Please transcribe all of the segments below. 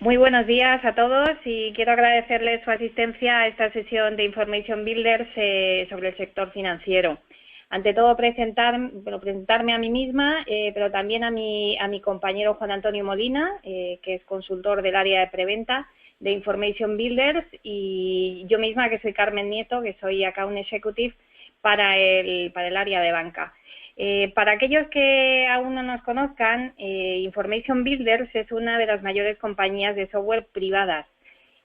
Muy buenos días a todos y quiero agradecerles su asistencia a esta sesión de Information Builders sobre el sector financiero. Ante todo, presentarme a mí misma, pero también a mi compañero Juan Antonio Molina, que es consultor del área de preventa de Information Builders, y yo misma, que soy Carmen Nieto, que soy Account Executive para el área de banca. Para aquellos que aún no nos conozcan, Information Builders es una de las mayores compañías de software privadas.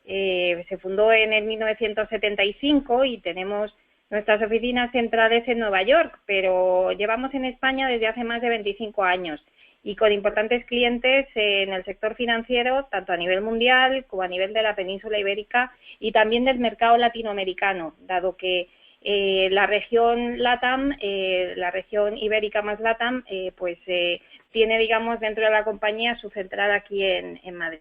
Se fundó en el 1975 y tenemos nuestras oficinas centrales en Nueva York, pero llevamos en España desde hace más de 25 años y con importantes clientes en el sector financiero, tanto a nivel mundial como a nivel de la península ibérica y también del mercado latinoamericano, dado que la región LATAM, la región ibérica más LATAM, tiene, digamos, dentro de la compañía su central aquí en Madrid.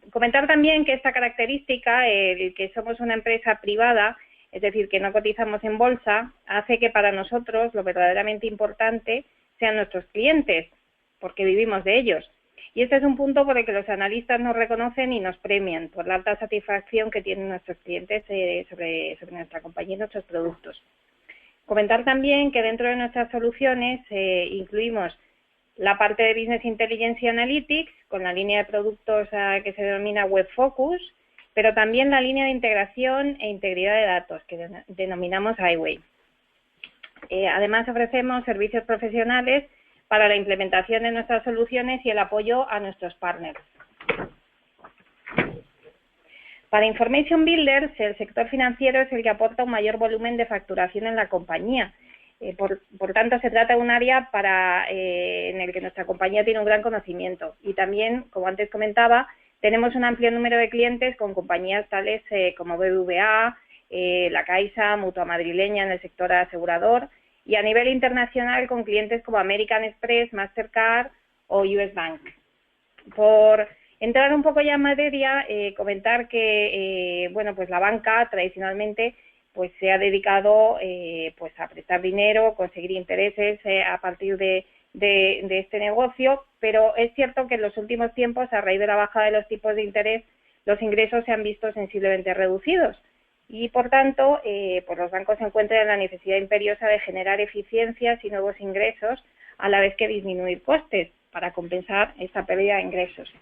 Comentar también que esta característica, el que somos una empresa privada, es decir, que no cotizamos en bolsa, hace que para nosotros lo verdaderamente importante sean nuestros clientes, porque vivimos de ellos. Y este es un punto por el que los analistas nos reconocen y nos premian, por la alta satisfacción que tienen nuestros clientes sobre nuestra compañía y nuestros productos. Comentar también que dentro de nuestras soluciones incluimos la parte de Business Intelligence y Analytics, con la línea de productos que se denomina Web Focus, pero también la línea de integración e integridad de datos, que denominamos iWay. Además, ofrecemos servicios profesionales para la implementación de nuestras soluciones y el apoyo a nuestros partners. Para Information Builders, el sector financiero es el que aporta un mayor volumen de facturación en la compañía. Por tanto, se trata de un área en el que nuestra compañía tiene un gran conocimiento. Y también, como antes comentaba, tenemos un amplio número de clientes con compañías tales como BBVA, La Caixa, Mutua Madrileña en el sector asegurador, y a nivel internacional con clientes como American Express, Mastercard o US Bank. Por entrar un poco ya en materia, comentar que la banca tradicionalmente se ha dedicado a prestar dinero, conseguir intereses a partir de este negocio, pero es cierto que en los últimos tiempos, a raíz de la bajada de los tipos de interés, los ingresos se han visto sensiblemente reducidos. Y, por tanto, los bancos se encuentran en la necesidad imperiosa de generar eficiencias y nuevos ingresos, a la vez que disminuir costes para compensar esta pérdida de ingresos.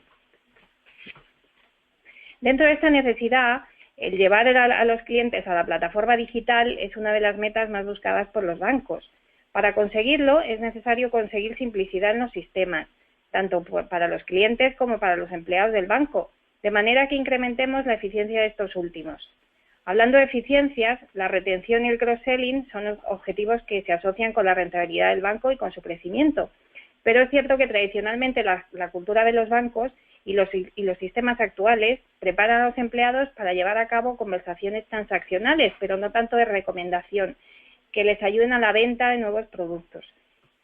Dentro de esta necesidad, el llevar a los clientes a la plataforma digital es una de las metas más buscadas por los bancos. Para conseguirlo, es necesario conseguir simplicidad en los sistemas, tanto para los clientes como para los empleados del banco, de manera que incrementemos la eficiencia de estos últimos. Hablando de eficiencias, la retención y el cross-selling son objetivos que se asocian con la rentabilidad del banco y con su crecimiento. Pero es cierto que tradicionalmente la cultura de los bancos y los sistemas actuales preparan a los empleados para llevar a cabo conversaciones transaccionales, pero no tanto de recomendación, que les ayuden a la venta de nuevos productos.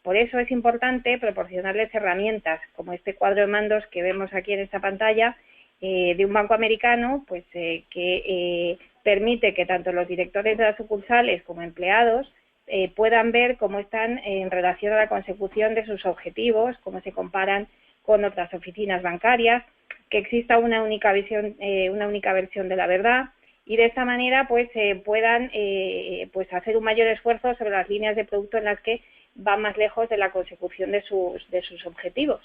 Por eso es importante proporcionarles herramientas, como este cuadro de mandos que vemos aquí en esta pantalla, de un banco americano, que permite que tanto los directores de las sucursales como empleados puedan ver cómo están en relación a la consecución de sus objetivos, cómo se comparan con otras oficinas bancarias, que exista una única versión de la verdad, y de esta manera puedan hacer un mayor esfuerzo sobre las líneas de producto en las que van más lejos de la consecución de sus objetivos.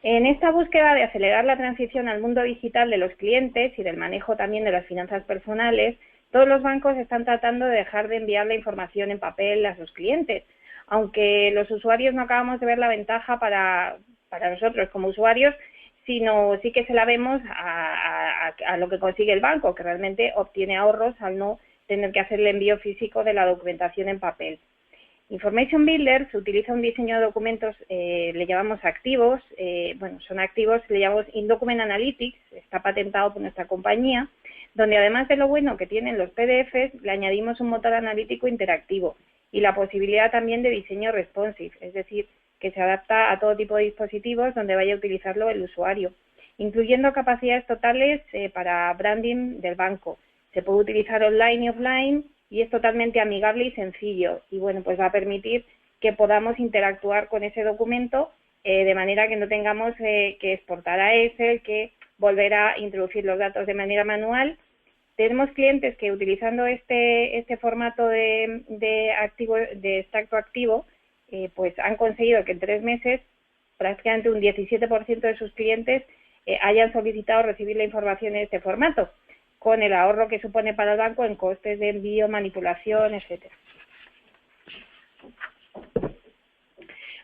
En esta búsqueda de acelerar la transición al mundo digital de los clientes y del manejo también de las finanzas personales, todos los bancos están tratando de dejar de enviar la información en papel a sus clientes, aunque los usuarios no acabamos de ver la ventaja para nosotros como usuarios, sino sí que se la vemos a lo que consigue el banco, que realmente obtiene ahorros al no tener que hacer el envío físico de la documentación en papel. Information Builder se utiliza un diseño de documentos, le llamamos activos, son activos, le llamamos InDocument Analytics, está patentado por nuestra compañía, donde además de lo bueno que tienen los PDFs, le añadimos un motor analítico interactivo y la posibilidad también de diseño responsive, es decir, que se adapta a todo tipo de dispositivos donde vaya a utilizarlo el usuario, incluyendo capacidades totales para branding del banco. Se puede utilizar online y offline y es totalmente amigable y sencillo y va a permitir que podamos interactuar con ese documento de manera que no tengamos que exportar a Excel, que volver a introducir los datos de manera manual. Tenemos clientes que utilizando este formato de extracto activo, pues han conseguido que en 3 meses prácticamente un 17% de sus clientes hayan solicitado recibir la información en este formato, con el ahorro que supone para el banco en costes de envío, manipulación, etcétera.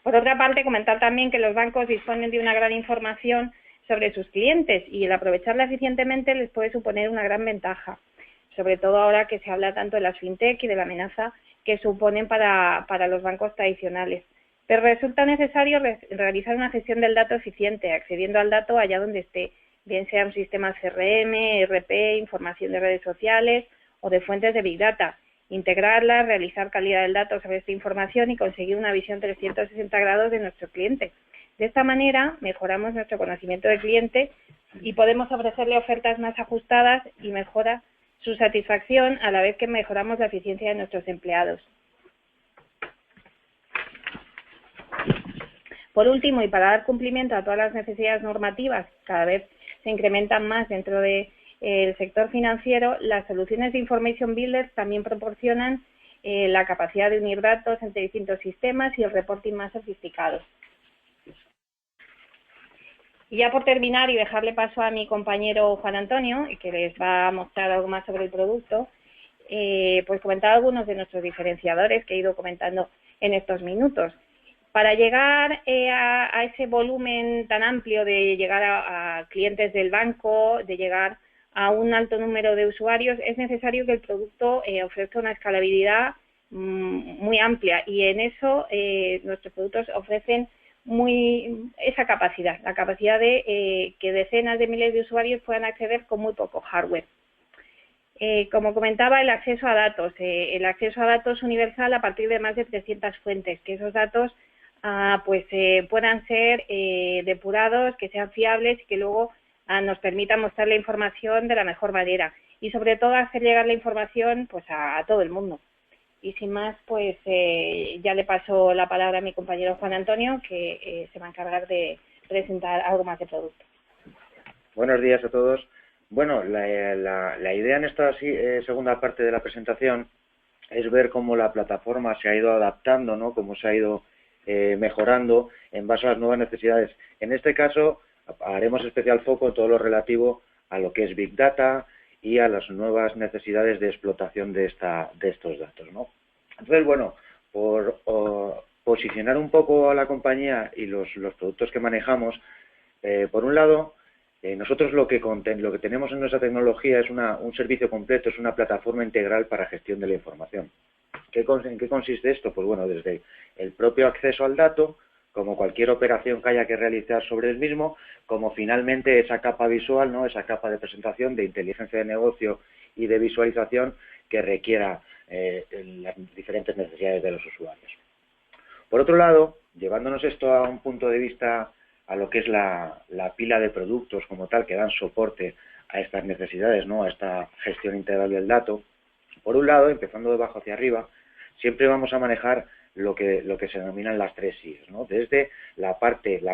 Por otra parte, comentar también que los bancos disponen de una gran información sobre sus clientes y el aprovecharla eficientemente les puede suponer una gran ventaja, sobre todo ahora que se habla tanto de las fintech y de la amenaza que suponen para los bancos tradicionales. Pero resulta necesario realizar una gestión del dato eficiente, accediendo al dato allá donde esté, bien sea un sistema CRM, ERP, información de redes sociales o de fuentes de Big Data. Integrarla, realizar calidad del dato sobre esta información y conseguir una visión 360 grados de nuestro cliente. De esta manera mejoramos nuestro conocimiento del cliente y podemos ofrecerle ofertas más ajustadas y mejora su satisfacción a la vez que mejoramos la eficiencia de nuestros empleados. Por último, y para dar cumplimiento a todas las necesidades normativas, cada vez se incrementan más dentro del sector financiero, las soluciones de Information Builders también proporcionan la capacidad de unir datos entre distintos sistemas y el reporting más sofisticado. Y ya por terminar y dejarle paso a mi compañero Juan Antonio, que les va a mostrar algo más sobre el producto, pues comentar algunos de nuestros diferenciadores que he ido comentando en estos minutos. Para llegar a ese volumen tan amplio de llegar a clientes del banco, de llegar a un alto número de usuarios, es necesario que el producto ofrezca una escalabilidad muy amplia y en eso nuestros productos ofrecen esa capacidad, la capacidad de que decenas de miles de usuarios puedan acceder con muy poco hardware. Como comentaba, el acceso a datos universal a partir de más de 300 fuentes, que esos datos puedan ser depurados, que sean fiables y que luego nos permitan mostrar la información de la mejor manera y sobre todo hacer llegar la información pues a todo el mundo. Y sin más, pues ya le paso la palabra a mi compañero Juan Antonio, que se va a encargar de presentar algo más de producto. Buenos días a todos. Bueno, la idea en esta segunda parte de la presentación es ver cómo la plataforma se ha ido adaptando, ¿no? Cómo se ha ido mejorando en base a las nuevas necesidades. En este caso, haremos especial foco en todo lo relativo a lo que es Big Data y a las nuevas necesidades de explotación de estos datos, ¿no? Entonces, bueno, por posicionar un poco a la compañía y los productos que manejamos, por un lado, nosotros lo que tenemos en nuestra tecnología es un servicio completo, es una plataforma integral para gestión de la información. ¿En qué consiste esto? Pues bueno, desde el propio acceso al dato, como cualquier operación que haya que realizar sobre el mismo, como finalmente esa capa visual, ¿no? Esa capa de presentación, de inteligencia de negocio y de visualización que requiera las diferentes necesidades de los usuarios. Por otro lado, llevándonos esto a un punto de vista a lo que es la pila de productos como tal que dan soporte a estas necesidades, ¿no? A esta gestión integral del dato. Por un lado, empezando de abajo hacia arriba, siempre vamos a manejar lo que se denominan las 3 I's, ¿no? Desde la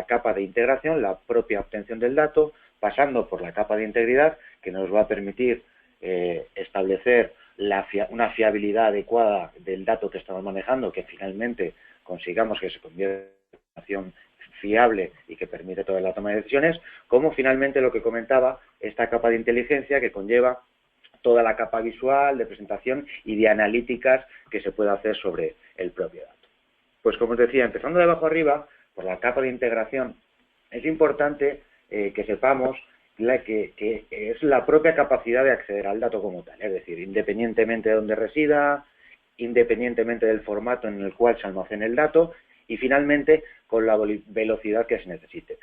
capa de integración, la propia obtención del dato, pasando por la capa de integridad, que nos va a permitir establecer una fiabilidad adecuada del dato que estamos manejando, que finalmente consigamos que se convierta en información fiable y que permite toda la toma de decisiones, como finalmente lo que comentaba, esta capa de inteligencia que conlleva toda la capa visual, de presentación y de analíticas que se puede hacer sobre el propio dato. Pues como os decía, empezando de abajo arriba, por la capa de integración, es importante que sepamos que es la propia capacidad de acceder al dato como tal, es decir, independientemente de dónde resida, independientemente del formato en el cual se almacene el dato y finalmente con la velocidad que se necesite.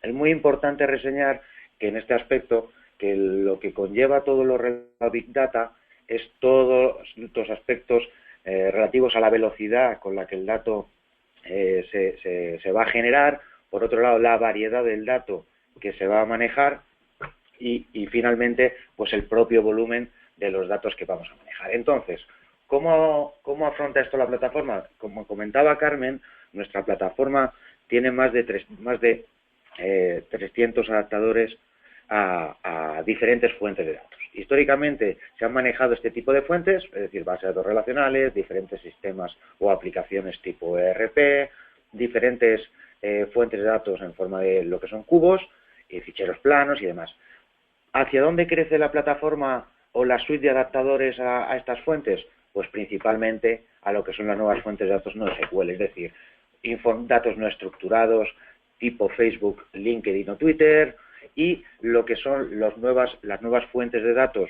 Es muy importante reseñar que en este aspecto que lo que conlleva todo lo relativo a Big Data es todos los aspectos relativos a la velocidad con la que el dato se va a generar, por otro lado la variedad del dato que se va a manejar y finalmente pues el propio volumen de los datos que vamos a manejar. Entonces, ¿Cómo afronta esto la plataforma? Como comentaba Carmen, nuestra plataforma tiene más de 300 adaptadores a diferentes fuentes de datos. Históricamente se han manejado este tipo de fuentes, es decir, bases de datos relacionales, diferentes sistemas o aplicaciones tipo ERP, diferentes fuentes de datos en forma de lo que son cubos, ficheros planos y demás. ¿Hacia dónde crece la plataforma o la suite de adaptadores a estas fuentes? Pues principalmente a lo que son las nuevas fuentes de datos no SQL, es decir, datos no estructurados tipo Facebook, LinkedIn o Twitter, y lo que son las nuevas fuentes de datos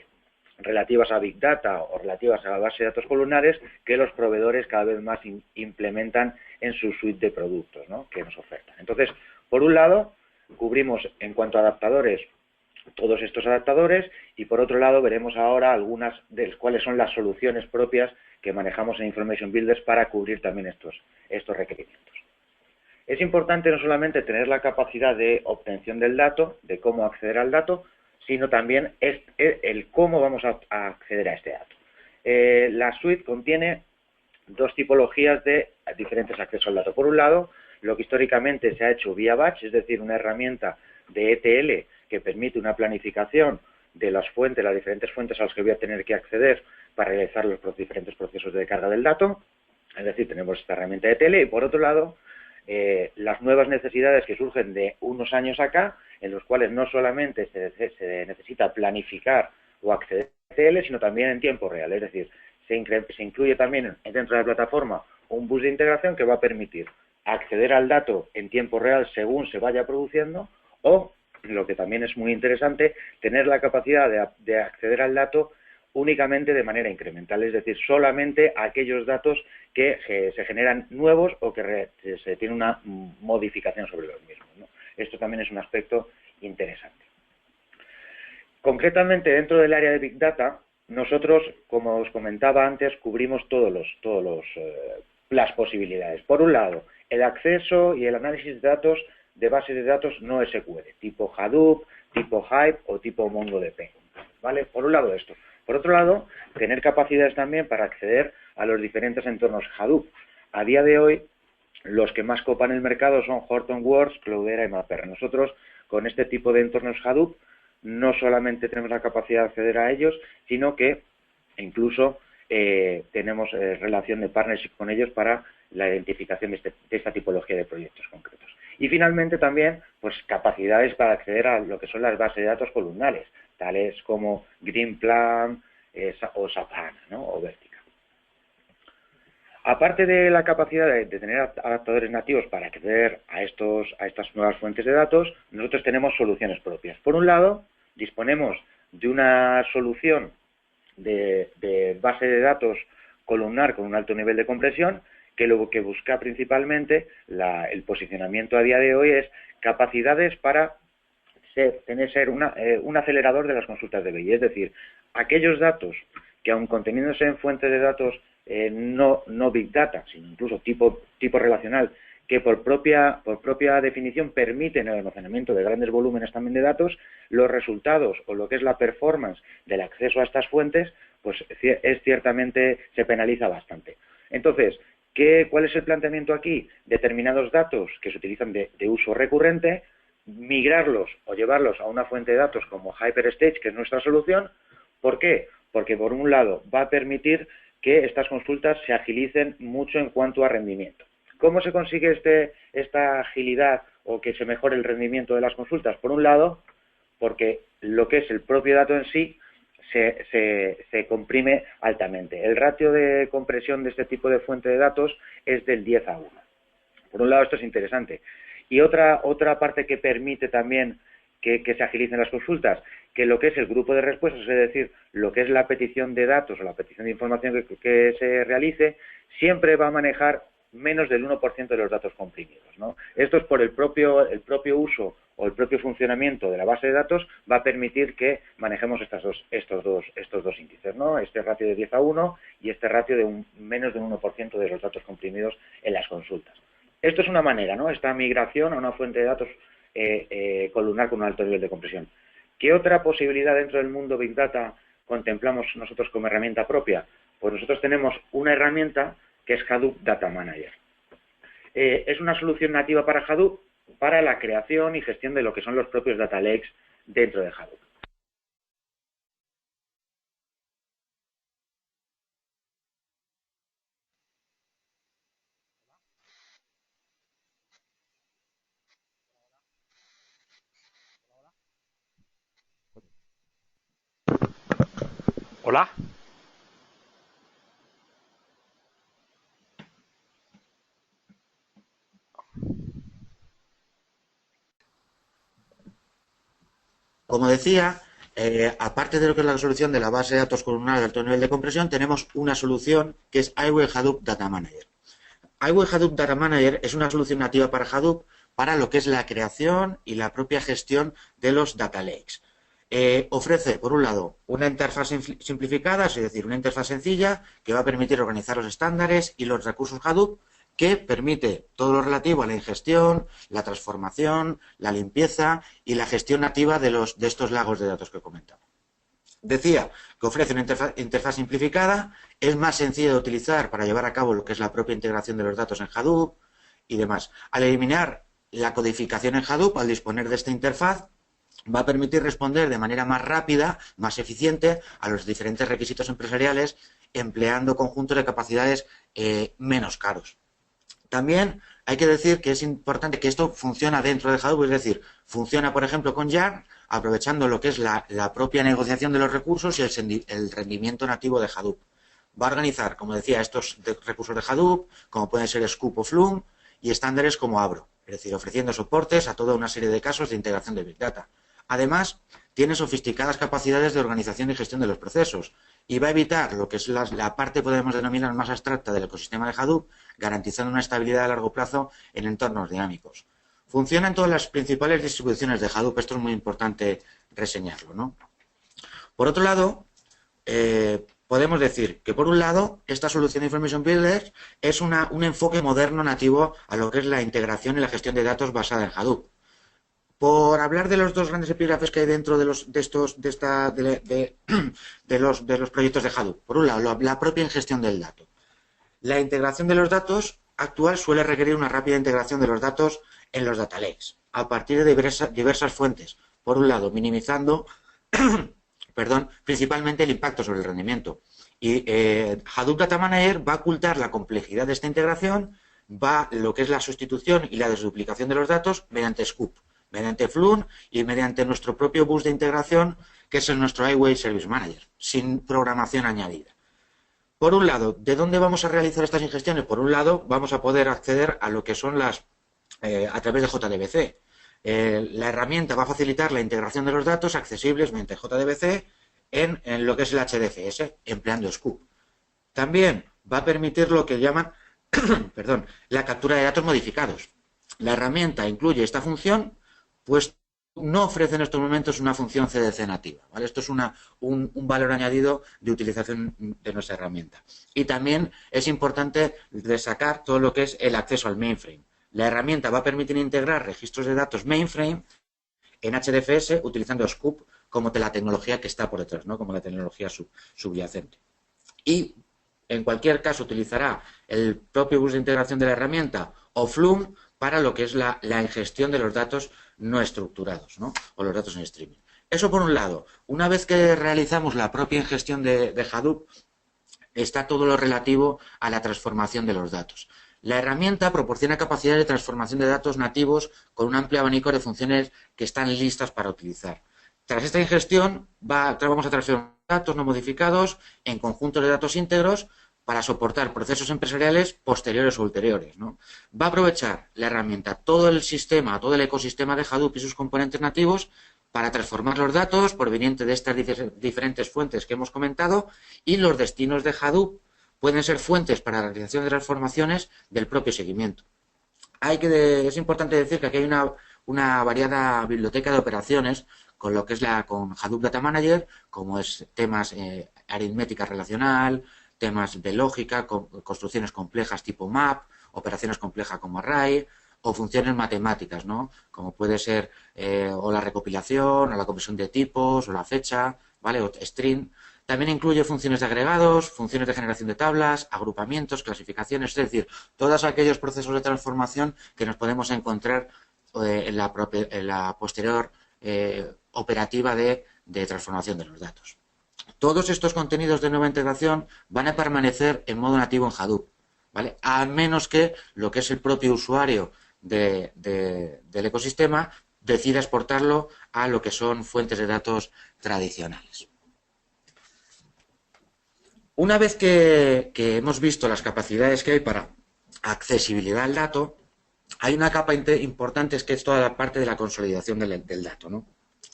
relativas a Big Data o relativas a la base de datos columnares que los proveedores cada vez más implementan en su suite de productos, ¿no?, que nos ofertan. Entonces, por un lado, cubrimos en cuanto a adaptadores todos estos adaptadores y por otro lado veremos ahora algunas de cuáles son las soluciones propias que manejamos en Information Builders para cubrir también estos requerimientos. Es importante no solamente tener la capacidad de obtención del dato, de cómo acceder al dato, sino también el cómo vamos a acceder a este dato. La suite contiene dos tipologías de diferentes accesos al dato. Por un lado, lo que históricamente se ha hecho vía batch, es decir, una herramienta de ETL que permite una planificación de las diferentes fuentes a las que voy a tener que acceder para realizar los diferentes procesos de carga del dato. Es decir, tenemos esta herramienta de ETL y, por otro lado, las nuevas necesidades que surgen de unos años acá, en los cuales no solamente se necesita planificar o acceder a ETL, sino también en tiempo real. Es decir, se incluye también dentro de la plataforma un bus de integración que va a permitir acceder al dato en tiempo real según se vaya produciendo, o, lo que también es muy interesante, tener la capacidad de acceder al dato únicamente de manera incremental, es decir, solamente aquellos datos que se generan nuevos o que se tiene una modificación sobre los mismos, ¿no? Esto también es un aspecto interesante. Concretamente, dentro del área de Big Data, nosotros, como os comentaba antes, cubrimos las posibilidades. Por un lado, el acceso y el análisis de datos de bases de datos no SQL, tipo Hadoop, tipo Hive o tipo MongoDB, ¿vale? Por un lado esto. Por otro lado, tener capacidades también para acceder a los diferentes entornos Hadoop. A día de hoy, los que más copan el mercado son Hortonworks, Cloudera y Mapr. Nosotros, con este tipo de entornos Hadoop, no solamente tenemos la capacidad de acceder a ellos, sino que incluso tenemos relación de partnership con ellos para la identificación de esta tipología de proyectos concretos. Y finalmente también, pues, capacidades para acceder a lo que son las bases de datos columnares, tales como Greenplan o SAP HANA, ¿no?, o Vertica. Aparte de la capacidad de tener adaptadores nativos para acceder a estas nuevas fuentes de datos, nosotros tenemos soluciones propias. Por un lado, disponemos de una solución de base de datos columnar con un alto nivel de compresión, que lo que busca principalmente el posicionamiento a día de hoy es capacidades para ser un acelerador de las consultas de BI. Es decir, aquellos datos que, aun conteniéndose en fuentes de datos no Big Data, sino incluso tipo relacional, que por propia definición permiten el almacenamiento de grandes volúmenes también de datos, los resultados o lo que es la performance del acceso a estas fuentes, pues ciertamente se penaliza bastante. Entonces, ¿cuál es el planteamiento aquí? Determinados datos que se utilizan de uso recurrente, migrarlos o llevarlos a una fuente de datos como HyperStage, que es nuestra solución. ¿Por qué? Porque, por un lado, va a permitir que estas consultas se agilicen mucho en cuanto a rendimiento. ¿Cómo se consigue esta agilidad o que se mejore el rendimiento de las consultas? Por un lado, porque lo que es el propio dato en sí se comprime altamente. El ratio de compresión de este tipo de fuente de datos es del 10:1. Por un lado, esto es interesante. Y otra parte que permite también que se agilicen las consultas, que lo que es el grupo de respuestas, es decir, lo que es la petición de datos o la petición de información que se realice, siempre va a manejar menos del 1% de los datos comprimidos, ¿no? Esto es por el propio uso o el propio funcionamiento de la base de datos, va a permitir que manejemos estos dos índices, ¿no? Este ratio de 10:1 y este ratio de menos del 1% de los datos comprimidos en las consultas. Esto es una manera, ¿no? Esta migración a una fuente de datos columnar con un alto nivel de compresión. ¿Qué otra posibilidad dentro del mundo Big Data contemplamos nosotros como herramienta propia? Pues nosotros tenemos una herramienta que es Hadoop Data Manager. Es una solución nativa para Hadoop para la creación y gestión de lo que son los propios data lakes dentro de Hadoop. Hola. Como decía, aparte de lo que es la resolución de la base de datos columnar de alto nivel de compresión, tenemos una solución que es iWeb Hadoop Data Manager. iWeb Hadoop Data Manager es una solución nativa para Hadoop para lo que es la creación y la propia gestión de los data lakes. Ofrece, por un lado, una interfaz simplificada, es decir, una interfaz sencilla que va a permitir organizar los estándares y los recursos Hadoop, que permite todo lo relativo a la ingestión, la transformación, la limpieza y la gestión nativa de estos lagos de datos que he comentado. Decía que ofrece una interfaz simplificada, es más sencilla de utilizar para llevar a cabo lo que es la propia integración de los datos en Hadoop y demás. Al eliminar la codificación en Hadoop, al disponer de esta interfaz, va a permitir responder de manera más rápida, más eficiente a los diferentes requisitos empresariales, empleando conjuntos de capacidades menos caros. También hay que decir que es importante que esto funciona dentro de Hadoop, es decir, funciona, por ejemplo, con Yarn, aprovechando lo que es la propia negociación de los recursos y el rendimiento nativo de Hadoop. Va a organizar, como decía, estos recursos de Hadoop, como pueden ser Scoop o Flume, y estándares como Abro, es decir, ofreciendo soportes a toda una serie de casos de integración de Big Data. Además, tiene sofisticadas capacidades de organización y gestión de los procesos y va a evitar lo que es la parte, podemos denominar, más abstracta del ecosistema de Hadoop, garantizando una estabilidad a largo plazo en entornos dinámicos. Funciona en todas las principales distribuciones de Hadoop, esto es muy importante reseñarlo, ¿no? Por otro lado, podemos decir que, por un lado, esta solución de Information Builder es un enfoque moderno nativo a lo que es la integración y la gestión de datos basada en Hadoop. Por hablar de los dos grandes epígrafes que hay dentro de los proyectos de Hadoop. Por un lado, la propia ingestión del dato. La integración de los datos actual suele requerir una rápida integración de los datos en los data lakes, a partir de diversas fuentes. Por un lado, minimizando principalmente el impacto sobre el rendimiento. Y Hadoop Data Manager va a ocultar la complejidad de esta integración, lo que es la sustitución y la desduplicación de los datos mediante Scoop, mediante Flume y mediante nuestro propio bus de integración, que es nuestro iWeb Service Manager, sin programación añadida. Por un lado, ¿de dónde vamos a realizar estas ingestiones? Por un lado, vamos a poder acceder a lo que son a través de JDBC. La herramienta va a facilitar la integración de los datos accesibles mediante JDBC en lo que es el HDFS, empleando Scoop. También va a permitir lo que llaman la captura de datos modificados. La herramienta incluye esta función, pues no ofrece en estos momentos una función CDC nativa, ¿vale? Esto es un valor añadido de utilización de nuestra herramienta. Y también es importante destacar todo lo que es el acceso al mainframe. La herramienta va a permitir integrar registros de datos mainframe en HDFS utilizando Scoop como la tecnología que está por detrás, ¿no? Como la tecnología subyacente. Y en cualquier caso utilizará el propio bus de integración de la herramienta o Flume para lo que es la ingestión de los datos no estructurados, ¿no? O los datos en streaming. Eso por un lado. Una vez que realizamos la propia ingestión de Hadoop, está todo lo relativo a la transformación de los datos. La herramienta proporciona capacidades de transformación de datos nativos con un amplio abanico de funciones que están listas para utilizar. Tras esta ingestión, vamos a transformar datos no modificados en conjuntos de datos íntegros para soportar procesos empresariales posteriores o ulteriores, ¿no? Va a aprovechar la herramienta todo el ecosistema de Hadoop y sus componentes nativos para transformar los datos provenientes de estas diferentes fuentes que hemos comentado, y los destinos de Hadoop pueden ser fuentes para la realización de transformaciones del propio seguimiento. Es importante decir que aquí hay una variada biblioteca de operaciones con lo que es con Hadoop Data Manager, como es temas aritmética relacional, temas de lógica, construcciones complejas tipo map, operaciones complejas como array, o funciones matemáticas, ¿no? Como puede ser o la recopilación, o la conversión de tipos, o la fecha, ¿vale? O string. También incluye funciones de agregados, funciones de generación de tablas, agrupamientos, clasificaciones, es decir, todos aquellos procesos de transformación que nos podemos encontrar en la posterior operativa de transformación de los datos. Todos estos contenidos de nueva integración van a permanecer en modo nativo en Hadoop, ¿vale? A menos que lo que es el propio usuario del ecosistema decida exportarlo a lo que son fuentes de datos tradicionales. Una vez que hemos visto las capacidades que hay para accesibilidad al dato, hay una capa importante que es toda la parte de la consolidación del dato, ¿no?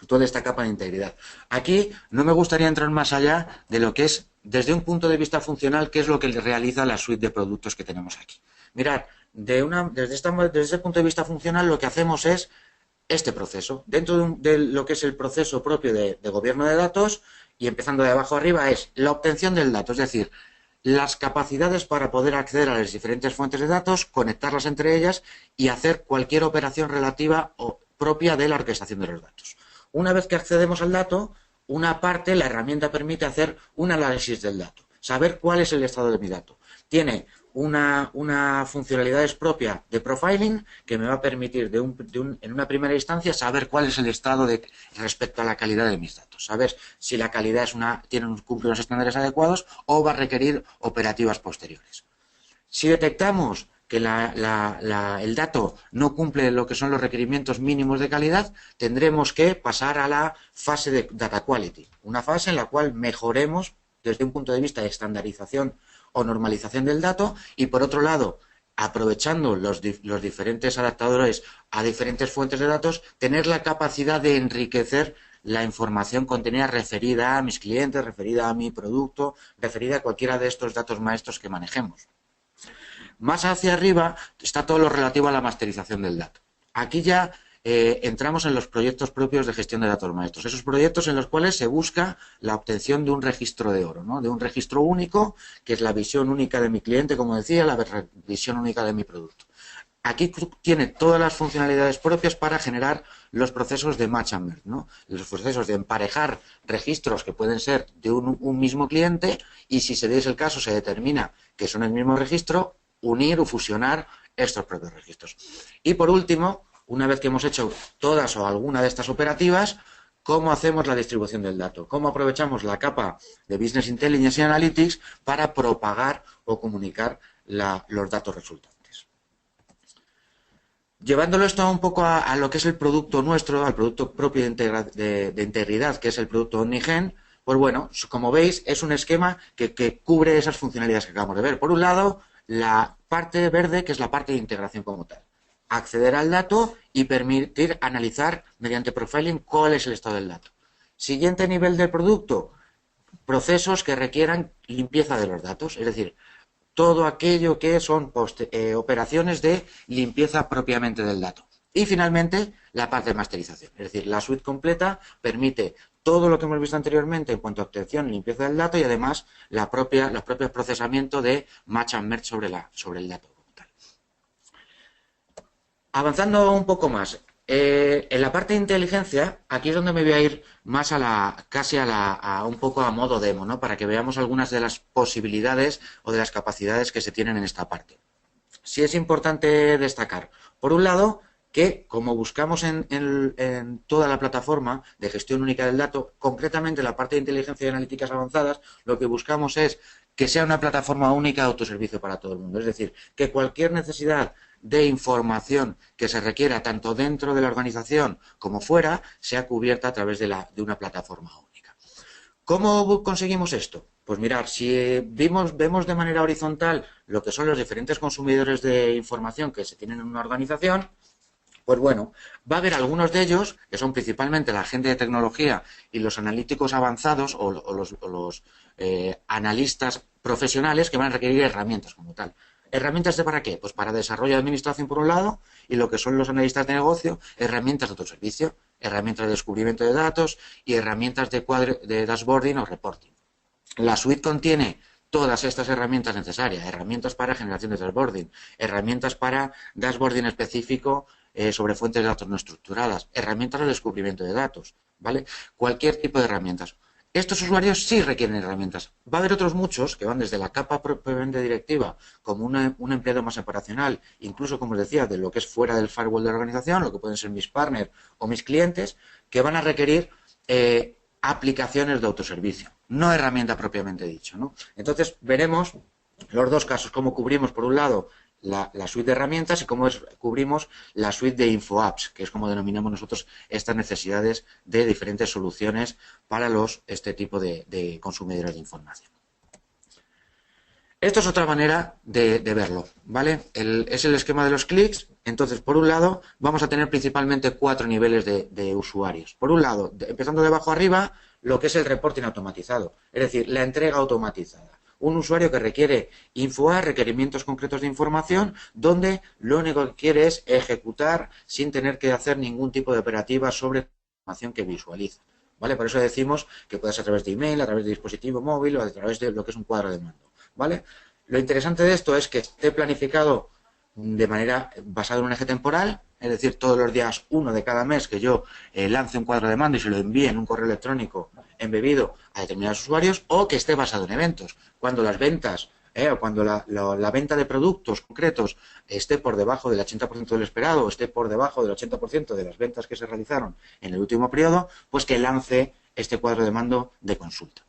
Toda esta capa de integridad. Aquí no me gustaría entrar más allá de lo que es, desde un punto de vista funcional, qué es lo que realiza la suite de productos que tenemos aquí. Mirad, desde ese punto de vista funcional lo que hacemos es este proceso. Dentro de lo que es el proceso propio de gobierno de datos, y empezando de abajo arriba, es la obtención del dato, es decir, las capacidades para poder acceder a las diferentes fuentes de datos, conectarlas entre ellas y hacer cualquier operación relativa o propia de la orquestación de los datos. Una vez que accedemos al dato, una parte, la herramienta permite hacer un análisis del dato, saber cuál es el estado de mi dato. Tiene una funcionalidad propia de profiling que me va a permitir en una primera instancia saber cuál es el estado respecto a la calidad de mis datos. Saber si la calidad cumple unos estándares adecuados o va a requerir operativas posteriores. Si detectamos que el dato no cumple lo que son los requerimientos mínimos de calidad, tendremos que pasar a la fase de data quality, una fase en la cual mejoremos desde un punto de vista de estandarización o normalización del dato y, por otro lado, aprovechando los diferentes adaptadores a diferentes fuentes de datos, tener la capacidad de enriquecer la información contenida referida a mis clientes, referida a mi producto, referida a cualquiera de estos datos maestros que manejemos. Más hacia arriba está todo lo relativo a la masterización del dato. Aquí ya entramos en los proyectos propios de gestión de datos maestros, esos proyectos en los cuales se busca la obtención de un registro de oro, ¿no? De un registro único, que es la visión única de mi cliente, como decía, la visión única de mi producto. Aquí tiene todas las funcionalidades propias para generar los procesos de match and merge, ¿no? Los procesos de emparejar registros que pueden ser de un mismo cliente y, si se diese el caso, se determina que son el mismo registro, unir o fusionar estos propios registros. Y por último, una vez que hemos hecho todas o alguna de estas operativas, ¿cómo hacemos la distribución del dato? ¿Cómo aprovechamos la capa de Business Intelligence y Analytics para propagar o comunicar los datos resultantes? Llevándolo esto un poco a lo que es el producto nuestro, al producto propio de integridad, que es el producto Omnigen, pues bueno, como veis, es un esquema que cubre esas funcionalidades que acabamos de ver. Por un lado, la parte verde, que es la parte de integración como tal. Acceder al dato y permitir analizar mediante profiling cuál es el estado del dato. Siguiente nivel del producto, procesos que requieran limpieza de los datos, es decir, todo aquello que son operaciones de limpieza propiamente del dato. Y finalmente, la parte de masterización, es decir, la suite completa permite todo lo que hemos visto anteriormente en cuanto a obtención y limpieza del dato y además los propios procesamiento de match and merge sobre el dato. Avanzando un poco más, en la parte de inteligencia, aquí es donde me voy a ir más un poco a modo demo, ¿no? Para que veamos algunas de las posibilidades o de las capacidades que se tienen en esta parte. Sí es importante destacar, por un lado, que como buscamos en toda la plataforma de gestión única del dato, concretamente en la parte de inteligencia y analíticas avanzadas, lo que buscamos es que sea una plataforma única de autoservicio para todo el mundo. Es decir, que cualquier necesidad de información que se requiera tanto dentro de la organización como fuera sea cubierta a través de una plataforma única. ¿Cómo conseguimos esto? Pues mirar, si vemos de manera horizontal lo que son los diferentes consumidores de información que se tienen en una organización, pues bueno, va a haber algunos de ellos, que son principalmente la gente de tecnología y los analíticos avanzados o los analistas profesionales que van a requerir herramientas como tal. ¿Herramientas de para qué? Pues para desarrollo de administración por un lado y lo que son los analistas de negocio, herramientas de autoservicio, herramientas de descubrimiento de datos y herramientas de dashboarding o reporting. La suite contiene todas estas herramientas necesarias, herramientas para generación de dashboarding, herramientas para dashboarding específico sobre fuentes de datos no estructuradas, herramientas de descubrimiento de datos, ¿vale? Cualquier tipo de herramientas. Estos usuarios sí requieren herramientas. Va a haber otros muchos que van desde la capa propiamente directiva, como un empleado más operacional, incluso, como os decía, de lo que es fuera del firewall de la organización, lo que pueden ser mis partners o mis clientes, que van a requerir aplicaciones de autoservicio, no herramienta propiamente dicho, ¿no? Entonces, veremos los dos casos, cómo cubrimos, por un lado, la suite de herramientas y cómo cubrimos la suite de InfoApps, que es como denominamos nosotros estas necesidades de diferentes soluciones para este tipo de consumidores de información. Esto es otra manera de verlo, ¿vale? Es el esquema de los clics. Entonces, por un lado, vamos a tener principalmente 4 niveles de usuarios. Por un lado, empezando de abajo arriba, lo que es el reporting automatizado, es decir, la entrega automatizada. Un usuario que requiere infoar, requerimientos concretos de información, donde lo único que quiere es ejecutar sin tener que hacer ningún tipo de operativa sobre la información que visualiza, ¿vale? Por eso decimos que puede ser a través de email, a través de dispositivo móvil o a través de lo que es un cuadro de mando, ¿vale? Lo interesante de esto es que esté planificado de manera basada en un eje temporal, es decir, todos los días 1 de cada mes que yo lance un cuadro de mando y se lo envíe en un correo electrónico embebido a determinados usuarios, o que esté basado en eventos. Cuando las ventas o cuando la venta de productos concretos esté por debajo del 80% del esperado, o esté por debajo del 80% de las ventas que se realizaron en el último periodo, pues que lance este cuadro de mando de consulta.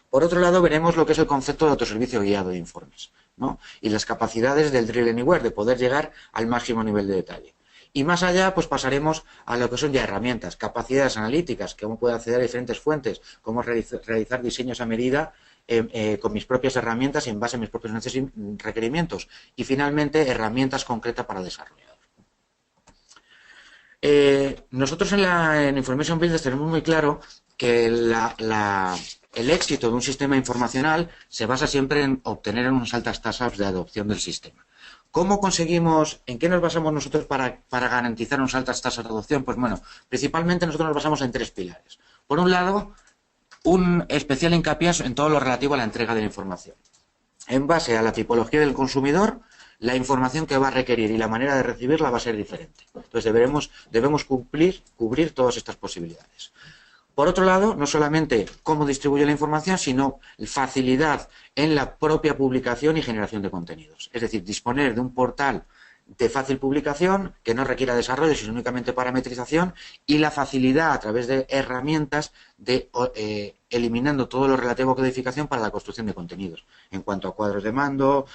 Por otro lado, veremos lo que es el concepto de autoservicio guiado de informes, ¿no? Y las capacidades del Drill Anywhere, de poder llegar al máximo nivel de detalle. Y más allá, pues pasaremos a lo que son ya herramientas, capacidades analíticas, cómo puedo acceder a diferentes fuentes, cómo realizar diseños a medida con mis propias herramientas y en base a mis propios requerimientos. Y finalmente, herramientas concretas para desarrolladores. Nosotros en Information Builders tenemos muy claro que el éxito de un sistema informacional se basa siempre en obtener unas altas tasas de adopción del sistema. ¿Cómo conseguimos, en qué nos basamos nosotros para garantizar unas altas tasas de adopción? Pues bueno, principalmente nosotros nos basamos en 3 pilares. Por un lado, un especial hincapié en todo lo relativo a la entrega de la información. En base a la tipología del consumidor, la información que va a requerir y la manera de recibirla va a ser diferente. Entonces debemos cubrir todas estas posibilidades. Por otro lado, no solamente cómo distribuye la información, sino facilidad en la propia publicación y generación de contenidos. Es decir, disponer de un portal de fácil publicación que no requiera desarrollo, sino únicamente parametrización, y la facilidad a través de herramientas de eliminando todo lo relativo a codificación para la construcción de contenidos, en cuanto a cuadros de mando,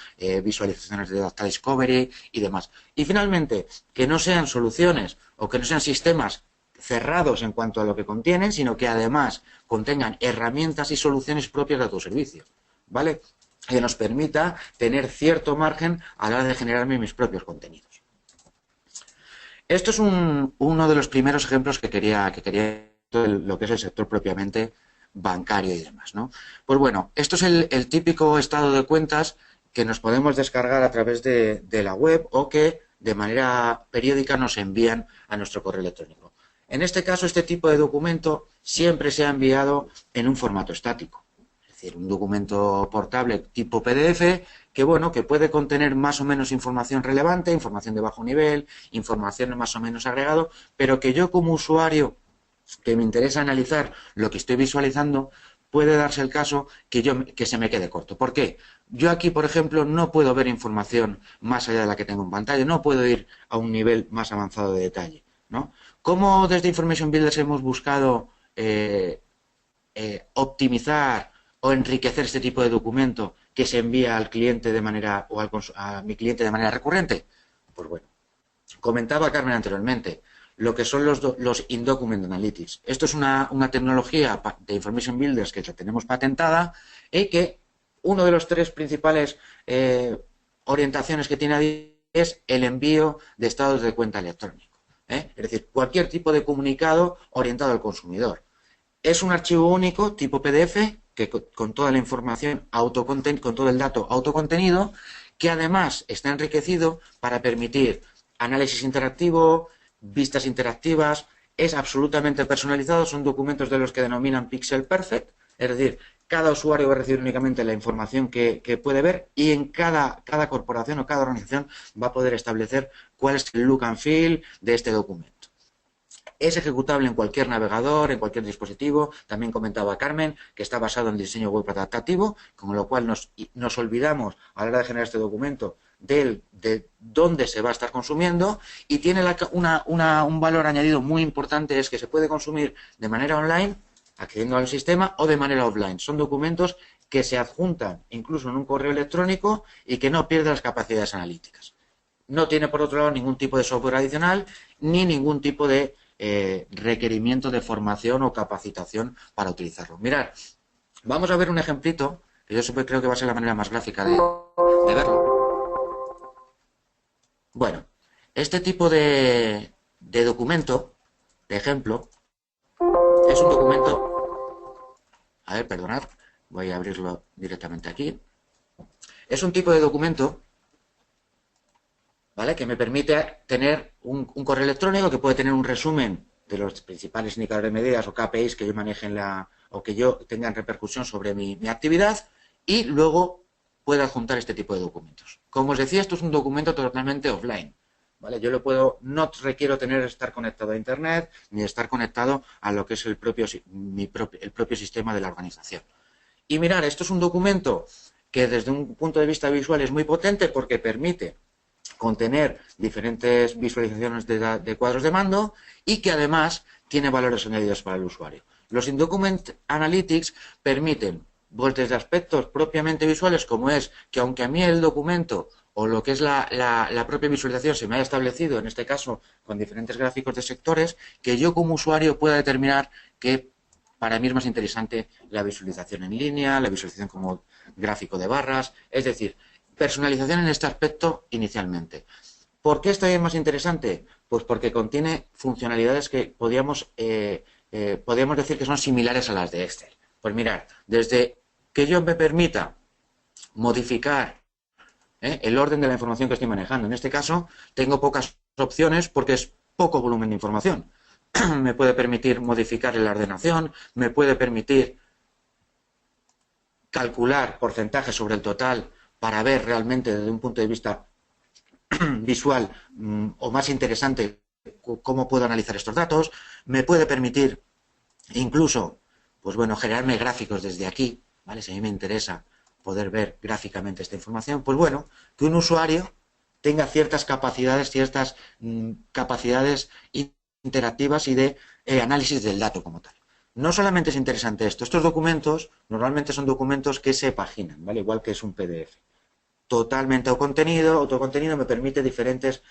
visualizaciones de Data Discovery y demás. Y finalmente, que no sean soluciones o que no sean sistemas cerrados en cuanto a lo que contienen, sino que además contengan herramientas y soluciones propias de autoservicio, ¿vale? Que nos permita tener cierto margen a la hora de generarme mis propios contenidos. Esto es uno de los primeros ejemplos que quería lo que es el sector propiamente bancario y demás, ¿no? Pues bueno, esto es el típico estado de cuentas que nos podemos descargar a través de la web o que de manera periódica nos envían a nuestro correo electrónico. En este caso, este tipo de documento siempre se ha enviado en un formato estático, es decir, un documento portable tipo PDF que, bueno, que puede contener más o menos información relevante, información de bajo nivel, información más o menos agregado, pero que yo como usuario que me interesa analizar lo que estoy visualizando, puede darse el caso que se me quede corto. ¿Por qué? Yo aquí, por ejemplo, no puedo ver información más allá de la que tengo en pantalla, no puedo ir a un nivel más avanzado de detalle, ¿no? ¿Cómo desde Information Builders hemos buscado optimizar o enriquecer este tipo de documento que se envía al cliente a mi cliente de manera recurrente? Pues bueno, comentaba Carmen anteriormente lo que son los In-Document Analytics. Esto es una tecnología de Information Builders que la tenemos patentada y que uno de los 3 principales orientaciones que tiene ahí es el envío de estados de cuenta electrónico. Es decir, cualquier tipo de comunicado orientado al consumidor. Es un archivo único tipo PDF que con toda la información con todo el dato autocontenido, que además está enriquecido para permitir análisis interactivo, vistas interactivas, es absolutamente personalizado, son documentos de los que denominan Pixel Perfect, es decir, cada usuario va a recibir únicamente la información que puede ver y en cada corporación o cada organización va a poder establecer cuál es el look and feel de este documento. es ejecutable en cualquier navegador, en cualquier dispositivo. También comentaba Carmen que está basado en diseño web adaptativo, con lo cual nos olvidamos a la hora de generar este documento de dónde se va a estar consumiendo, y tiene un valor añadido muy importante, es que se puede consumir de manera online, accediendo al sistema, o de manera offline. Son documentos que se adjuntan incluso en un correo electrónico y que no pierden las capacidades analíticas. No tiene, por otro lado, ningún tipo de software adicional ni ningún tipo de requerimiento de formación o capacitación para utilizarlo. Mirad, vamos a ver un ejemplito, que yo siempre creo que va a ser la manera más gráfica de verlo. Bueno, este tipo de documento, de ejemplo, es un documento... A ver, perdonad, voy a abrirlo directamente aquí. Es un tipo de documento, ¿vale?, que me permite tener un correo electrónico que puede tener un resumen de los principales indicadores de medidas o KPIs que yo maneje o que yo tengan repercusión sobre mi actividad, y luego puedo adjuntar este tipo de documentos. Como os decía, esto es un documento totalmente offline, ¿vale? Yo no requiero estar conectado a Internet ni estar conectado a lo que es el propio sistema de la organización. Y mirad, esto es un documento que desde un punto de vista visual es muy potente porque permite contener diferentes visualizaciones de cuadros de mando y que además tiene valores añadidos para el usuario. Los In-Document Analytics permiten, pues, desde aspectos propiamente visuales, como es que aunque a mí el documento o lo que es la propia visualización se me haya establecido, en este caso con diferentes gráficos de sectores, que yo como usuario pueda determinar que para mí es más interesante la visualización en línea, la visualización como gráfico de barras, es decir, personalización en este aspecto inicialmente. ¿Por qué esto es más interesante? Pues porque contiene funcionalidades que podríamos decir que son similares a las de Excel. Pues mirad, desde que yo me permita modificar el orden de la información que estoy manejando. En este caso, tengo pocas opciones porque es poco volumen de información. Me puede permitir modificar la ordenación, me puede permitir calcular porcentajes sobre el total para ver realmente desde un punto de vista visual o más interesante cómo puedo analizar estos datos. Me puede permitir incluso, pues bueno, generarme gráficos desde aquí, ¿vale? Si a mí me interesa poder ver gráficamente esta información, pues bueno, que un usuario tenga ciertas capacidades interactivas y de análisis del dato como tal. No solamente es interesante esto, estos documentos normalmente son documentos que se paginan, ¿vale? Igual que es un PDF. Totalmente autocontenido me permite diferentes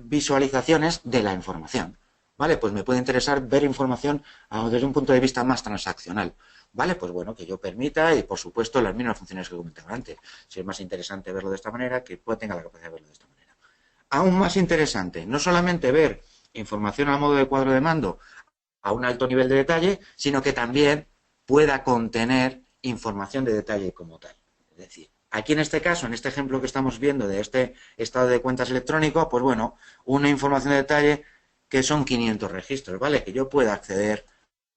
visualizaciones de la información, ¿vale? Pues me puede interesar ver información desde un punto de vista más transaccional, ¿vale? Pues bueno, que yo permita, y por supuesto las mismas funciones que comentaba antes. Si es más interesante verlo de esta manera, que tenga la capacidad de verlo de esta manera. Aún más interesante, no solamente ver información a modo de cuadro de mando a un alto nivel de detalle, sino que también pueda contener información de detalle como tal. Es decir, aquí en este caso, en este ejemplo que estamos viendo de este estado de cuentas electrónico, pues bueno, una información de detalle que son 500 registros, ¿vale? Que yo pueda acceder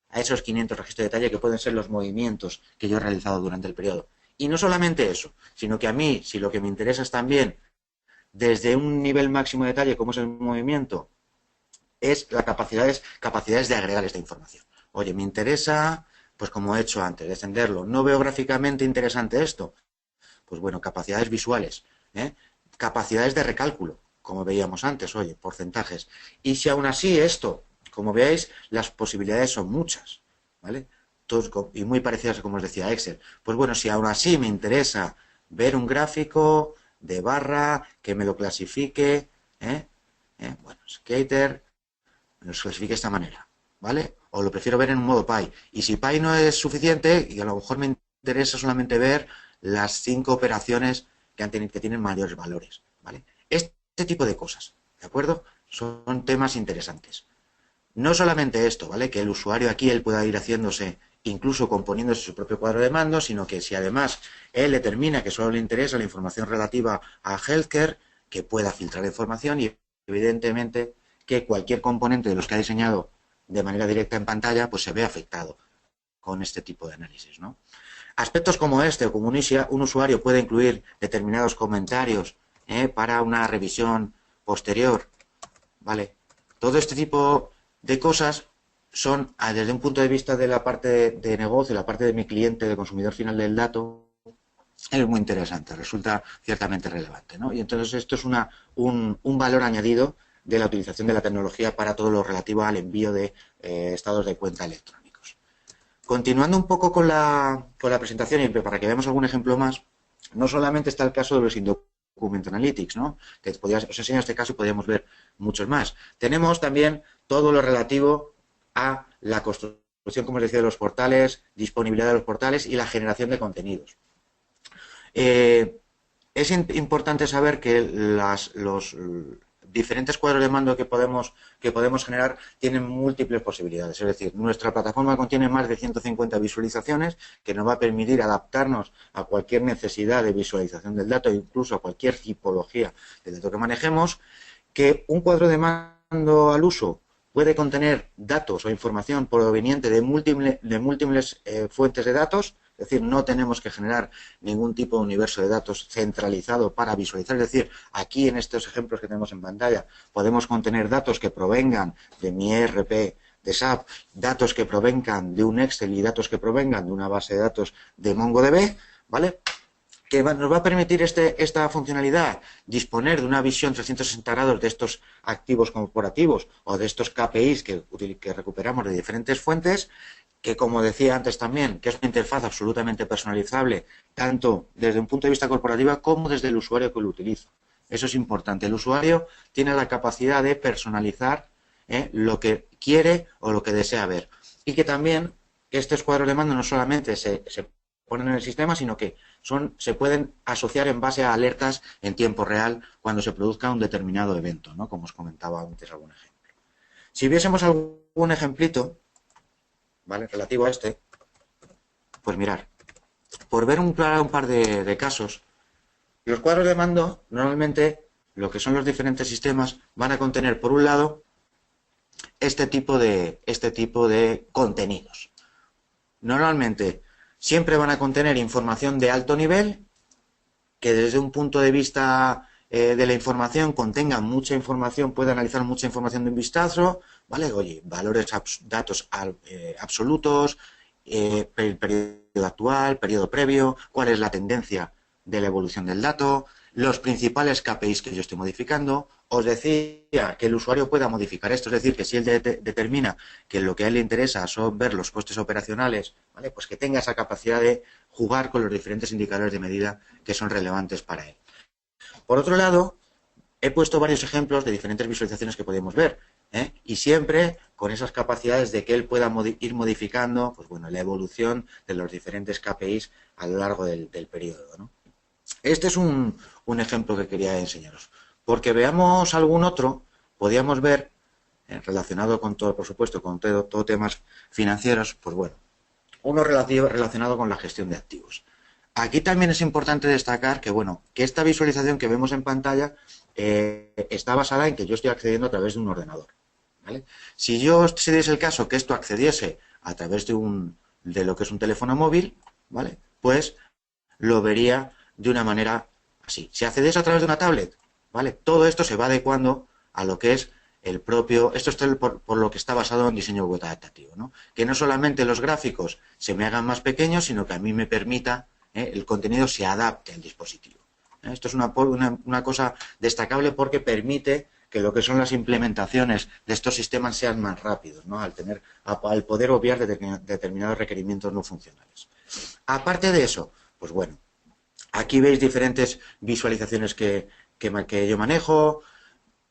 a esos 500 registros de detalle que pueden ser los movimientos que yo he realizado durante el periodo. Y no solamente eso, sino que a mí, si lo que me interesa es también, desde un nivel máximo de detalle, como es el movimiento, es las capacidades de agregar esta información. Oye, me interesa, pues como he hecho antes, descenderlo. No veo gráficamente interesante esto. Pues bueno, capacidades visuales, capacidades de recálculo, como veíamos antes, oye, porcentajes. Y si aún así esto, como veáis, las posibilidades son muchas, ¿vale? Y muy parecidas, como os decía, a Excel. Pues bueno, si aún así me interesa ver un gráfico de barra que me lo clasifique, bueno, Skater, me lo clasifique de esta manera, ¿vale? O lo prefiero ver en un modo Py. Y si Py no es suficiente, y a lo mejor me interesa solamente ver las 5 operaciones que tienen mayores valores, ¿vale? Este tipo de cosas, ¿de acuerdo? Son temas interesantes. No solamente esto, ¿vale? Que el usuario aquí él pueda ir haciéndose, incluso componiéndose su propio cuadro de mando, sino que si además él determina que solo le interesa la información relativa a healthcare, que pueda filtrar la información y evidentemente que cualquier componente de los que ha diseñado de manera directa en pantalla pues se ve afectado con este tipo de análisis, ¿no? Aspectos como este, o como un usuario puede incluir determinados comentarios para una revisión posterior, ¿vale? Todo este tipo de cosas son, desde un punto de vista de la parte de negocio, la parte de mi cliente, de consumidor final del dato, es muy interesante, resulta ciertamente relevante, ¿no? Y entonces esto es un valor añadido de la utilización de la tecnología para todo lo relativo al envío de estados de cuenta electrónicos. Continuando un poco con la presentación y para que veamos algún ejemplo más, no solamente está el caso de los Document Analytics, ¿no? Que os enseño este caso y podríamos ver muchos más. Tenemos también todo lo relativo a la construcción, como os decía, de los portales, disponibilidad de los portales y la generación de contenidos. Es importante saber que los diferentes cuadros de mando que podemos generar tienen múltiples posibilidades. Es decir, nuestra plataforma contiene más de 150 visualizaciones que nos va a permitir adaptarnos a cualquier necesidad de visualización del dato, incluso a cualquier tipología de dato que manejemos, que un cuadro de mando al uso puede contener datos o información proveniente de múltiples fuentes de datos. Es decir, no tenemos que generar ningún tipo de universo de datos centralizado para visualizar. Es decir, aquí en estos ejemplos que tenemos en pantalla podemos contener datos que provengan de mi ERP, de SAP, datos que provengan de un Excel y datos que provengan de una base de datos de MongoDB, ¿vale? Que nos va a permitir esta funcionalidad, disponer de una visión 360 grados de estos activos corporativos o de estos KPIs que recuperamos de diferentes fuentes, que, como decía antes también, que es una interfaz absolutamente personalizable, tanto desde un punto de vista corporativo como desde el usuario que lo utiliza. Eso es importante. El usuario tiene la capacidad de personalizar lo que quiere o lo que desea ver. Y que también estos cuadros de mando no solamente se ponen en el sistema, sino que se pueden asociar en base a alertas en tiempo real cuando se produzca un determinado evento, ¿no? Como os comentaba antes algún ejemplo. Si viésemos algún ejemplito, ¿vale?, relativo a este, pues mirar, por ver un par de casos, los cuadros de mando, normalmente, lo que son los diferentes sistemas, van a contener, por un lado, este tipo de contenidos. Normalmente, siempre van a contener información de alto nivel, que desde un punto de vista de la información contenga mucha información, puede analizar mucha información de un vistazo, ¿vale? Oye, valores, datos absolutos, el periodo actual, periodo previo, cuál es la tendencia de la evolución del dato, los principales KPIs que yo estoy modificando. Os decía que el usuario pueda modificar esto, es decir, que si él determina que lo que a él le interesa son ver los costes operacionales, ¿vale?, pues que tenga esa capacidad de jugar con los diferentes indicadores de medida que son relevantes para él. Por otro lado, he puesto varios ejemplos de diferentes visualizaciones que podemos ver, y siempre con esas capacidades de que él pueda ir modificando, pues bueno, la evolución de los diferentes KPIs a lo largo del periodo, ¿no? Este es un ejemplo que quería enseñaros. Porque veamos algún otro, podríamos ver, relacionado con todo, por supuesto, con todo temas financieros, pues bueno, uno relacionado con la gestión de activos. Aquí también es importante destacar que, bueno, que esta visualización que vemos en pantalla está basada en que yo estoy accediendo a través de un ordenador, ¿vale? Si diese el caso que esto accediese a través de lo que es un teléfono móvil, ¿vale?, pues lo vería de una manera así. Si accediese a través de una tablet, ¿vale?, todo esto se va adecuando a lo que es el propio... Esto es por lo que está basado en diseño web adaptativo, ¿no? Que no solamente los gráficos se me hagan más pequeños, sino que a mí me permita el contenido se adapte al dispositivo. Esto es una cosa destacable porque permite que lo que son las implementaciones de estos sistemas sean más rápidos, ¿no?, al poder obviar determinados requerimientos no funcionales. Aparte de eso, pues bueno, aquí veis diferentes visualizaciones que yo manejo.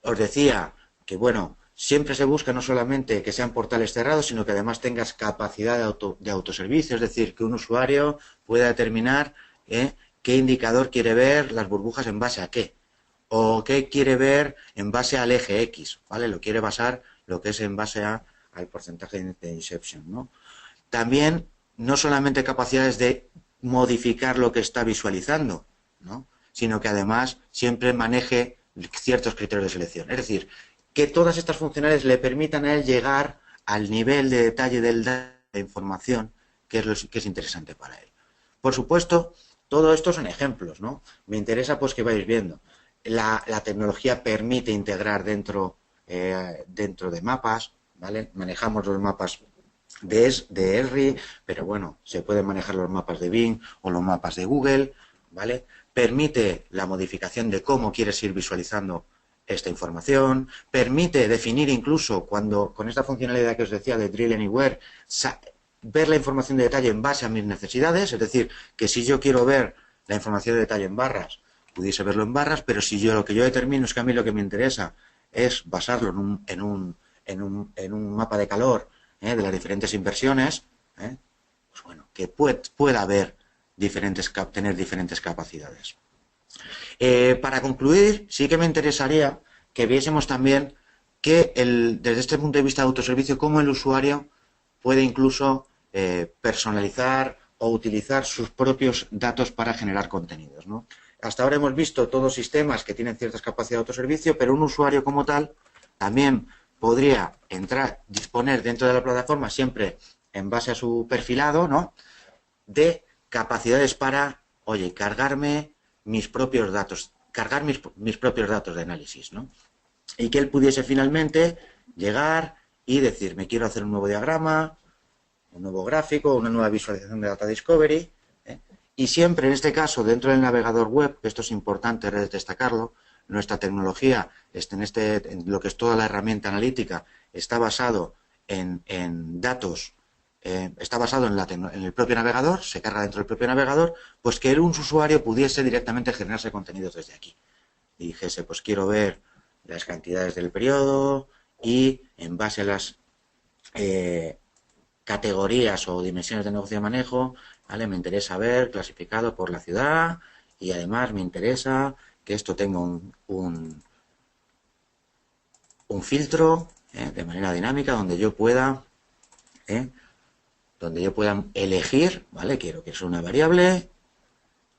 Os decía que, bueno, siempre se busca no solamente que sean portales cerrados, sino que además tengas capacidad de autoservicio, es decir, que un usuario pueda determinar qué indicador quiere ver las burbujas en base a qué, o qué quiere ver en base al eje X, ¿vale? Lo quiere basar lo que es en base al porcentaje de inception, ¿no? También no solamente capacidades de modificar lo que está visualizando, ¿no?, sino que además siempre maneje ciertos criterios de selección. Es decir, que todas estas funcionalidades le permitan a él llegar al nivel de detalle de la información que es interesante para él. Por supuesto, todo esto son ejemplos, ¿no? Me interesa pues que vais viendo. La tecnología permite integrar dentro de mapas, ¿vale? Manejamos los mapas de Esri, pero bueno, se pueden manejar los mapas de Bing o los mapas de Google, ¿vale? Permite la modificación de cómo quieres ir visualizando esta información, permite definir incluso cuando, con esta funcionalidad que os decía de Drill Anywhere, ver la información de detalle en base a mis necesidades, es decir, que si yo quiero ver la información de detalle en barras, pudiese verlo en barras, pero si yo lo que yo determino es que a mí lo que me interesa es basarlo en un mapa de calor de las diferentes inversiones, pues bueno, que pueda haber tener diferentes capacidades. Para concluir, sí que me interesaría que viésemos también que desde este punto de vista de autoservicio, cómo el usuario puede incluso personalizar o utilizar sus propios datos para generar contenidos, ¿no? Hasta ahora hemos visto todos sistemas que tienen ciertas capacidades de autoservicio, pero un usuario como tal también podría disponer dentro de la plataforma, siempre en base a su perfilado, ¿no?, de capacidades para, oye, cargarme mis propios datos, cargar mis propios datos de análisis, ¿no? Y que él pudiese finalmente llegar y decir, me quiero hacer un nuevo diagrama, un nuevo gráfico, una nueva visualización de Data Discovery, y siempre en este caso dentro del navegador web, esto es importante destacarlo, nuestra tecnología, en lo que es toda la herramienta analítica, está basado en datos, está basado en el propio navegador, se carga dentro del propio navegador, pues que un usuario pudiese directamente generarse contenidos desde aquí. Y dijese, pues quiero ver las cantidades del periodo y en base a las categorías o dimensiones de negocio de manejo, ¿vale?, me interesa ver clasificado por la ciudad y además me interesa que esto tenga un filtro de manera dinámica donde yo pueda elegir, ¿vale? Quiero que sea una variable,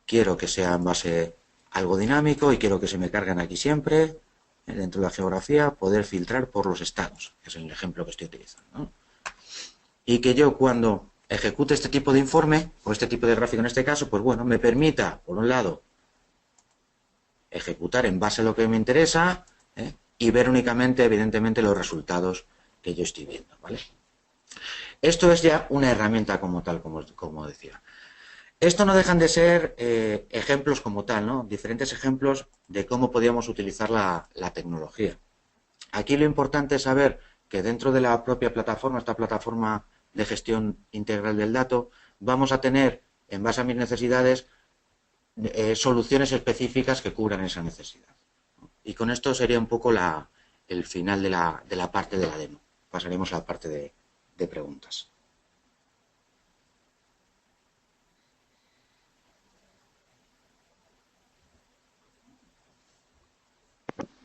quiero que sea en base algo dinámico y quiero que se me carguen aquí siempre, dentro de la geografía, poder filtrar por los estados, que es el ejemplo que estoy utilizando, ¿no? Y que yo cuando ejecute este tipo de informe, o este tipo de gráfico en este caso, pues bueno, me permita, por un lado, ejecutar en base a lo que me interesa y ver únicamente, evidentemente, los resultados que yo estoy viendo, ¿vale? Esto es ya una herramienta como tal, como decía. Esto no dejan de ser ejemplos como tal, ¿no? Diferentes ejemplos de cómo podíamos utilizar la tecnología. Aquí lo importante es saber que dentro de la propia plataforma, esta plataforma de gestión integral del dato, vamos a tener, en base a mis necesidades, soluciones específicas que cubran esa necesidad. Y con esto sería un poco el final de la parte de la demo. Pasaremos a la parte de preguntas.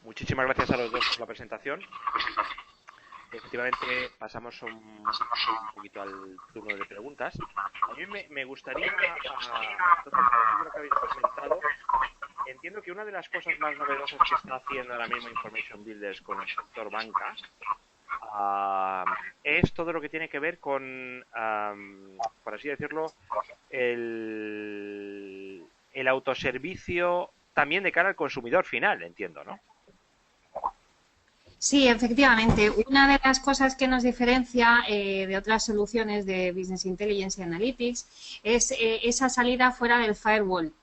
Muchísimas gracias a los dos por la presentación. Efectivamente, pasamos un poquito al turno de preguntas. A mí me gustaría, lo que habéis comentado, entiendo que una de las cosas más novedosas que está haciendo ahora mismo Information Builders con el sector banca es todo lo que tiene que ver con, por así decirlo, el autoservicio también de cara al consumidor final, entiendo, ¿no? Sí, efectivamente. Una de las cosas que nos diferencia de otras soluciones de Business Intelligence y Analytics es esa salida fuera del firewall.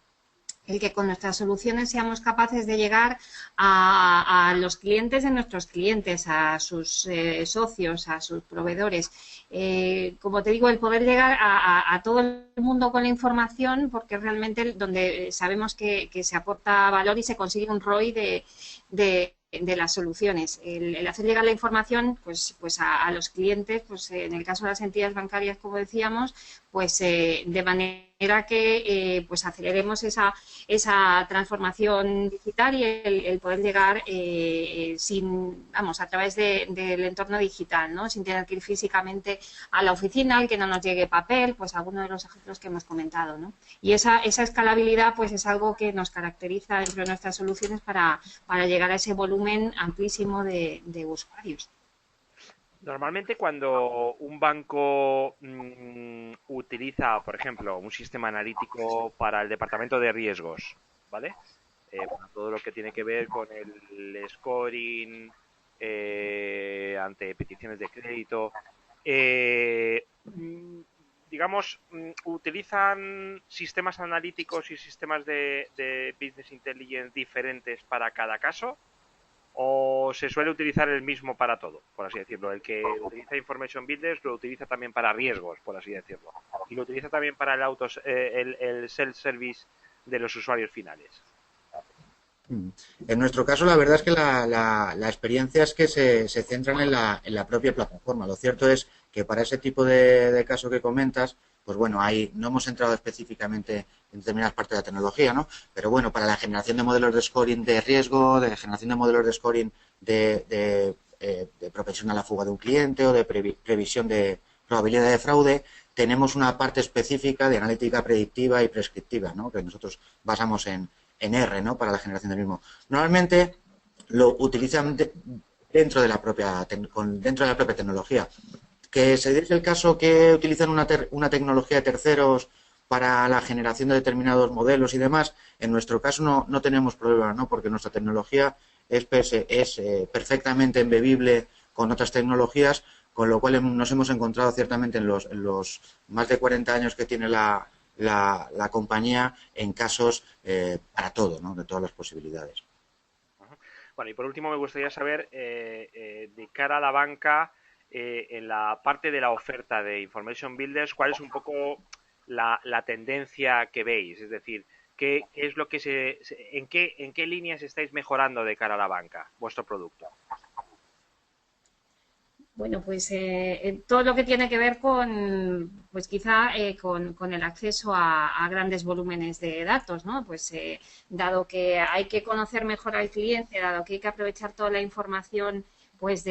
El que con nuestras soluciones seamos capaces de llegar a los clientes de nuestros clientes, a sus socios, a sus proveedores. Como te digo, el poder llegar a todo el mundo con la información, porque realmente donde sabemos que se aporta valor y se consigue un ROI de las soluciones. El hacer llegar la información pues a los clientes, pues en el caso de las entidades bancarias, como decíamos, pues de manera que pues aceleremos esa transformación digital y el poder llegar a través del entorno digital, ¿no? Sin tener que ir físicamente a la oficina, el que no nos llegue papel, pues algunos de los ejemplos que hemos comentado, ¿no? Y esa escalabilidad pues es algo que nos caracteriza dentro de nuestras soluciones para llegar a ese volumen amplísimo de usuarios. Normalmente cuando un banco utiliza, por ejemplo, un sistema analítico para el departamento de riesgos, ¿vale? Todo lo que tiene que ver con el scoring ante peticiones de crédito, digamos, ¿utilizan sistemas analíticos y sistemas de Business Intelligence diferentes para cada caso? ¿O se suele utilizar el mismo para todo, por así decirlo? El que utiliza Information Builders lo utiliza también para riesgos, por así decirlo. Y lo utiliza también para el self-service de los usuarios finales. En nuestro caso, la verdad es que la experiencia es que se centran en la propia plataforma. Lo cierto es que para ese tipo de caso que comentas, pues bueno, ahí no hemos entrado específicamente en determinadas partes de la tecnología, ¿no? Pero bueno, para la generación de modelos de scoring de riesgo, de generación de modelos de scoring de propensión a la fuga de un cliente o de previsión de probabilidad de fraude, tenemos una parte específica de analítica predictiva y prescriptiva, ¿no? Que nosotros basamos en R, ¿no? Para la generación del mismo. Normalmente lo utilizan dentro de la propia tecnología. Que se dice el caso que utilizan una tecnología de terceros para la generación de determinados modelos y demás, en nuestro caso no tenemos problema, ¿no? Porque nuestra tecnología es perfectamente embebible con otras tecnologías, con lo cual nos hemos encontrado ciertamente en los más de 40 años que tiene la compañía en casos para todo, ¿no? De todas las posibilidades. Bueno, y por último me gustaría saber, de cara a la banca, en la parte de la oferta de Information Builders, ¿cuál es un poco la tendencia que veis? Es decir, ¿qué es lo que en qué líneas estáis mejorando de cara a la banca vuestro producto? Bueno, pues todo lo que tiene que ver con, pues quizá con el acceso a grandes volúmenes de datos, ¿no? Pues dado que hay que conocer mejor al cliente, dado que hay que aprovechar toda la información pues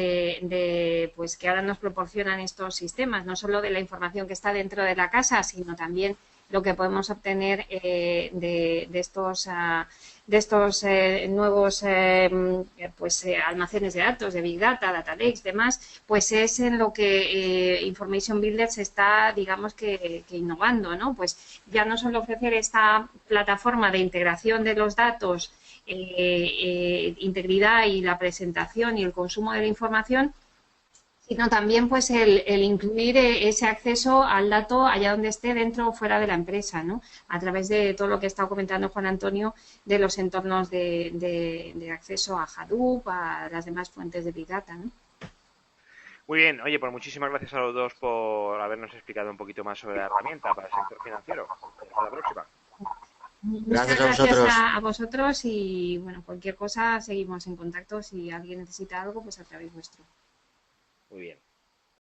pues que ahora nos proporcionan estos sistemas, no solo de la información que está dentro de la casa, sino también lo que podemos obtener de estos nuevos almacenes de datos, de Big Data, Data Lakes, demás, pues es en lo que Information Builder se está, digamos que innovando, ¿no? Pues ya no solo ofrecer esta plataforma de integración de los datos, integridad y la presentación y el consumo de la información, sino también pues el incluir ese acceso al dato allá donde esté, dentro o fuera de la empresa, ¿no? A través de todo lo que está comentando Juan Antonio de los entornos de acceso a Hadoop, a las demás fuentes de Big Data, ¿no? Muy bien, oye, pues muchísimas gracias a los dos por habernos explicado un poquito más sobre la herramienta para el sector financiero. Hasta la próxima. Gracias a vosotros. A vosotros y bueno, cualquier cosa seguimos en contacto. Si alguien necesita algo, pues a través vuestro. Muy bien.